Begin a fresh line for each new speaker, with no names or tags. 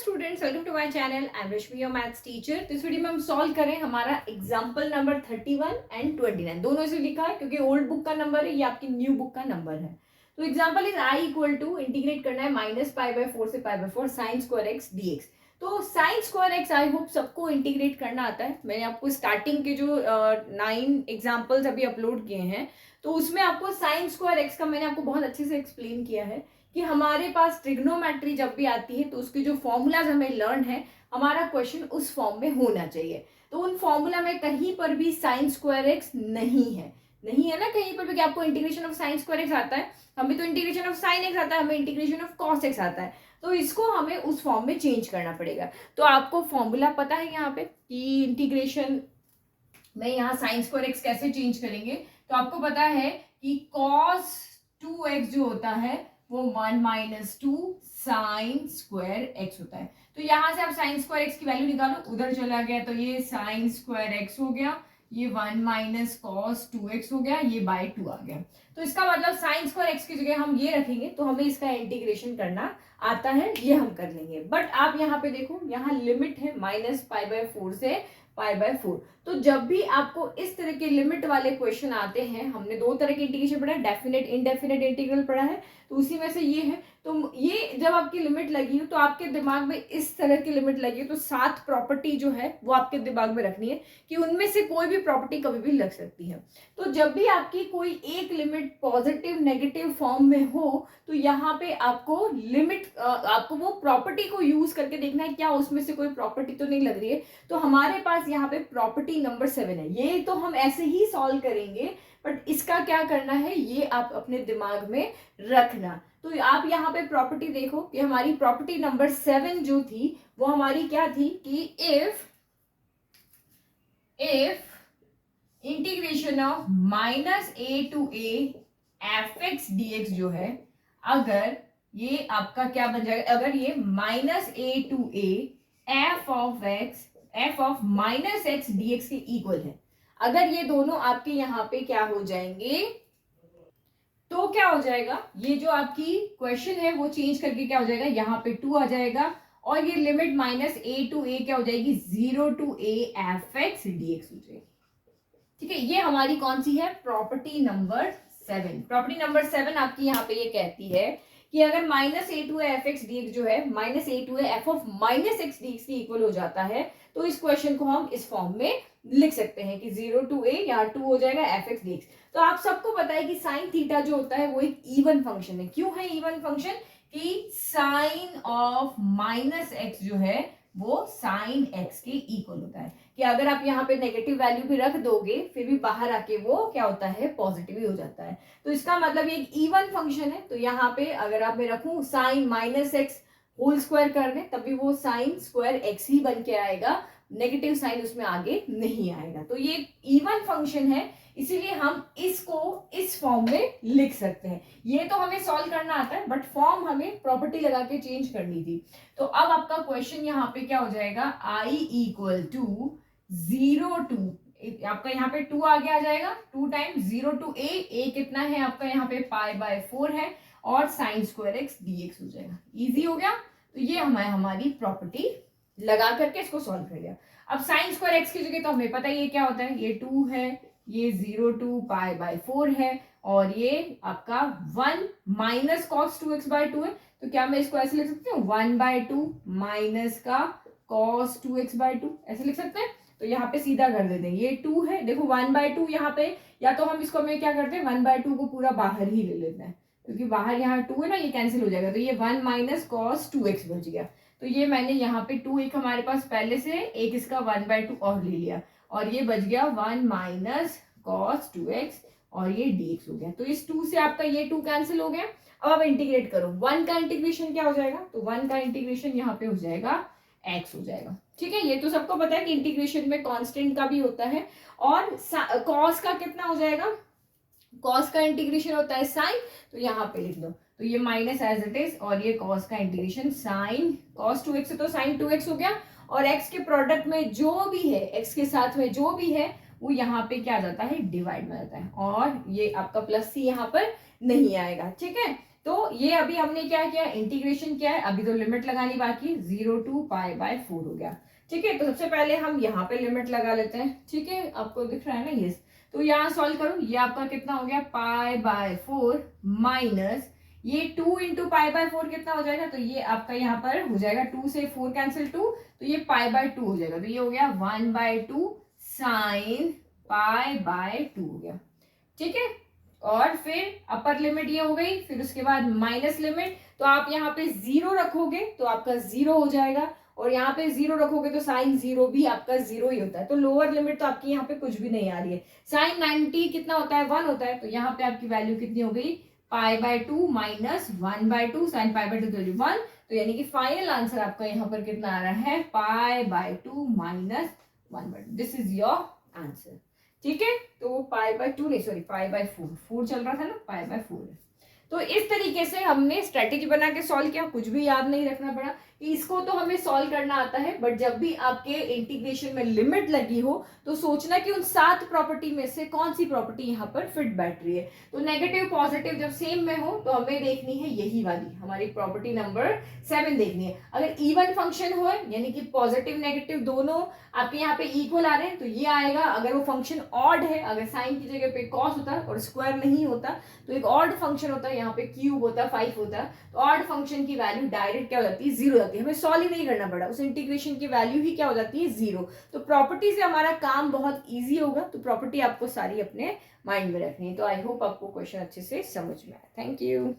Students, welcome to my channel. I am Rashmi, your maths teacher. तो इस video में हम सॉल्व करें हमारा एग्जांपल नंबर 31 एंड 29। दोनों से लिखा है क्योंकि ओल्ड बुक का नंबर है, ये आपकी न्यू बुक का नंबर है। तो example is I equal to integrate करना है -π/4 से π/4 साइन स्क्वायर एक्स dx। तो sine square x I hope सबको इंटीग्रेट करना आता है। मैंने आपको स्टार्टिंग के जो 9 एग्जाम्पल्स अभी अपलोड किए हैं तो उसमें आपको साइन स्क्वायर एक्स का मैंने आपको बहुत अच्छे से एक्सप्लेन किया है कि हमारे पास ट्रिग्नोमेट्री जब भी आती है तो उसके जो फॉर्मूलाज हमें लर्न है, हमारा क्वेश्चन उस फॉर्म में होना चाहिए। तो उन फॉर्मूला में कहीं पर भी साइन स्क्वायर एक्स नहीं है ना कहीं पर भी कि आपको integration of sine square x आता है। हमें तो इंटीग्रेशन ऑफ साइन एक्स आता है, हमें इंटीग्रेशन ऑफ कॉस एक्स आता है। तो इसको हमें उस फॉर्म में चेंज करना पड़ेगा। तो आपको फॉर्मूला पता है यहाँ पे कि इंटीग्रेशन में यहाँ साइन स्क्वायर एक्स कैसे चेंज करेंगे। तो आपको पता है कि कॉस 2x जो होता है वो 1 - 2 साइन स्क्वायर एक्स होता है। तो यहां से आप साइन स्क्वायर एक्स की वैल्यू निकालो, उधर चला गया तो ये साइन स्क्वायर एक्स हो गया, ये 1 - cos 2x हो गया, ये बाय 2 आ गया। तो इसका मतलब साइन स्क्वायर एक्स की जगह हम ये रखेंगे तो हमें इसका इंटीग्रेशन करना आता है, ये हम कर लेंगे। बट आप यहाँ पे देखो, यहाँ लिमिट है -π/4 से π/4। तो जब भी आपको इस तरह के लिमिट वाले क्वेश्चन आते हैं, हमने दो तरह के इंटीग्रेशन पढ़ा है, डेफिनेट इनडेफिनेट इंटीग्रल पढ़ा है, तो उसी में से ये है। तो ये जब आपकी लिमिट लगी हो तो आपके दिमाग में इस तरह की लिमिट लगी हो तो 7 प्रॉपर्टी जो है वो आपके दिमाग में रखनी है कि उनमें से कोई भी प्रॉपर्टी कभी भी लग सकती है। तो जब भी आपकी कोई एक लिमिट पॉजिटिव नेगेटिव फॉर्म में हो तो यहाँ पे आपको लिमिट आपको वो प्रॉपर्टी को यूज करके देखना है क्या उसमें से कोई प्रॉपर्टी तो नहीं लग रही है। तो हमारे पास यहाँ पे प्रॉपर्टी नंबर 7 है। ये तो हम ऐसे ही सॉल्व करेंगे, बट इसका क्या करना है ये आप अपने दिमाग में रखना। तो आप यहाँ पे प्रॉपर्टी देखो कि हमारी प्रॉपर्टी नंबर 7 जो थी वो हमारी क्या थी कि if integration of -a to a fx dx जो है, अगर ये आपका क्या बन जाएगा, अगर ये -a to a f of -x dx के इक्वल है, अगर ये दोनों आपके यहाँ पे क्या हो जाएंगे तो क्या हो जाएगा, ये जो आपकी क्वेश्चन है वो चेंज करके क्या हो जाएगा, यहाँ पे 2 आ जाएगा और ये लिमिट -a to a क्या हो जाएगी 0 to a fx dx हो जाएगी। ठीक है, ये हमारी कौन सी है, प्रॉपर्टी नंबर 7। प्रॉपर्टी नंबर 7 आपकी यहाँ पे ये कहती है कि अगर -a to a fx dx जो है -a to a f of -x dx के इक्वल हो जाता है तो इस क्वेश्चन को हम इस फॉर्म में लिख सकते हैं कि 0 to a या 2 हो जाएगा fx dx। तो आप सबको पता है कि साइन थीटा जो होता है वो एक इवन फंक्शन है। क्यों है इवन फंक्शन, कि साइन ऑफ -x जो है वो साइन x के इक्वल होता है, कि अगर आप यहाँ पे नेगेटिव वैल्यू भी रख दोगे फिर भी बाहर आके वो क्या होता है, पॉजिटिव ही हो जाता है। तो इसका मतलब ये एक इवन फंक्शन है। तो यहाँ पे अगर आप मैं रखूं साइन -x होल स्क्वायर कर दें तब भी वो साइन स्क्वायर x ही बन के आएगा, नेगेटिव साइन उसमें आगे नहीं आएगा। तो ये इवन फंक्शन है, इसीलिए हम इसको इस फॉर्म में लिख सकते हैं। ये तो हमें सॉल्व करना आता है बट फॉर्म हमें प्रॉपर्टी लगा के चेंज करनी थी। तो अब आपका क्वेश्चन यहाँ पे क्या हो जाएगा, i इक्वल टू 0 to आपका यहाँ पे 2 आगे आ जाएगा, 2 टाइम्स 0 to a कितना है आपका यहाँ पे π/4 है और साइन स्क्वायर एक्स dx हो जाएगा। इजी हो गया। तो ये हमारी प्रॉपर्टी लगा करके इसको सॉल्व कर लिया। अब साइन स्क्वायर एक्स की जगह तो हमें पता है ये क्या होता है, ये 2 है, ये 0 to π/4 है और ये आपका 1 - cos 2x/2 है। तो क्या मैं इसको ऐसे लिख सकती हूँ 1/2 माइनस का cos 2x/2 ऐसे लिख सकते हैं। तो यहाँ पे सीधा कर देते हैं, ये 2 है, देखो 1/2 यहाँ पे, या तो हम इसको में क्या करते हैं 1/2 को पूरा बाहर ही ले लेते हैं क्योंकि बाहर यहाँ 2 है ना, ये कैंसिल हो जाएगा। तो ये 1 - cos 2x बच गया। तो ये मैंने यहाँ पे 2 एक हमारे पास पहले से, एक इसका 1/2 और ले लिया और ये बच गया 1 - cos 2x और ये dx हो गया। तो इस 2 से आपका ये 2 कैंसिल हो गया। अब आप इंटीग्रेट करो, 1 का इंटीग्रेशन क्या हो जाएगा, तो 1 का इंटीग्रेशन यहाँ पे हो जाएगा x हो जाएगा। ठीक है, ये तो सबको पता है कि इंटीग्रेशन में कांस्टेंट का भी होता है और cos का कितना हो जाएगा, cos का इंटीग्रेशन होता है साइन, तो यहाँ पे लिख दो। तो ये माइनस एज इट इज और ये cos का इंटीग्रेशन साइन cos 2x से तो साइन 2x हो गया और x के प्रोडक्ट में जो भी है, x के साथ में जो भी है वो यहाँ पे क्या आ जाता है, डिवाइड में जाता है और ये आपका प्लस सी यहाँ पर नहीं आएगा। ठीक है, तो ये अभी हमने क्या किया, इंटीग्रेशन किया है, अभी तो लिमिट लगानी बाकी, 0 to π/4 हो गया। ठीक है, तो सबसे पहले हम यहाँ पे लिमिट लगा लेते हैं। ठीक है, आपको दिख रहा है ना ये, तो यहाँ सॉल्व करो, ये आपका कितना हो गया π/4 माइनस ये 2 इंटू π/4 कितना हो जाएगा, तो ये आपका यहाँ पर हो जाएगा 2 से 4 कैंसिल 2, तो ये π/2 हो जाएगा, तो ये हो गया 1/2 साइन π/2 हो गया। ठीक है, और फिर अपर लिमिट ये हो गई, फिर उसके बाद माइनस लिमिट, तो आप यहाँ पे 0 रखोगे तो आपका 0 हो जाएगा, और यहाँ पे 0 रखोगे तो साइन 0 भी आपका 0 ही होता है, तो लोअर लिमिट तो आपकी यहाँ पे कुछ भी नहीं आ रही है। साइन 90 कितना होता है, 1 होता है, तो यहाँ पे आपकी वैल्यू कितनी हो गई, π/2 माइनस 1/2 साइन π/2 तो 1, तो यानी कि फाइनल आंसर आपका यहाँ पर कितना आ रहा है, π/2 minus 1/2, this is your answer. ठीक है, तो π/2 नहीं, सॉरी π/4 चल रहा था ना, π/4। तो इस तरीके से हमने स्ट्रेटेजी बना के सॉल्व किया, कुछ भी याद नहीं रखना पड़ा, कि इसको तो हमें सॉल्व करना आता है, बट जब भी आपके इंटीग्रेशन में लिमिट लगी हो तो सोचना कि उन 7 प्रॉपर्टी में से कौन सी प्रॉपर्टी यहाँ पर फिट बैठ रही है। तो नेगेटिव पॉजिटिव जब सेम में हो तो हमें देखनी है यही वाली, हमारी प्रॉपर्टी नंबर 7 देखनी है। अगर इवन फंक्शन हो, यानी कि पॉजिटिव नेगेटिव दोनों आपके यहाँ पे इक्वल आ रहे हैं, तो ये आएगा। अगर वो फंक्शन ऑड है, अगर साइन की जगह पे कॉस होता और स्क्वायर नहीं होता तो एक ऑड फंक्शन होता है, यहाँ पे क्यूब होता, 5 होता, तो ऑड फंक्शन की वैल्यू डायरेक्ट क्या हो जाती है, 0 जाती है, हमें सॉल्व ही नहीं करना पड़ा, उस इंटीग्रेशन की वैल्यू ही क्या हो जाती है, 0। तो प्रॉपर्टी से हमारा काम बहुत ईजी होगा, तो प्रॉपर्टी आपको सारी अपने माइंड में रखनी है। तो आई होप आपको क्वेश्चन अच्छे से समझ में आया। Thank you.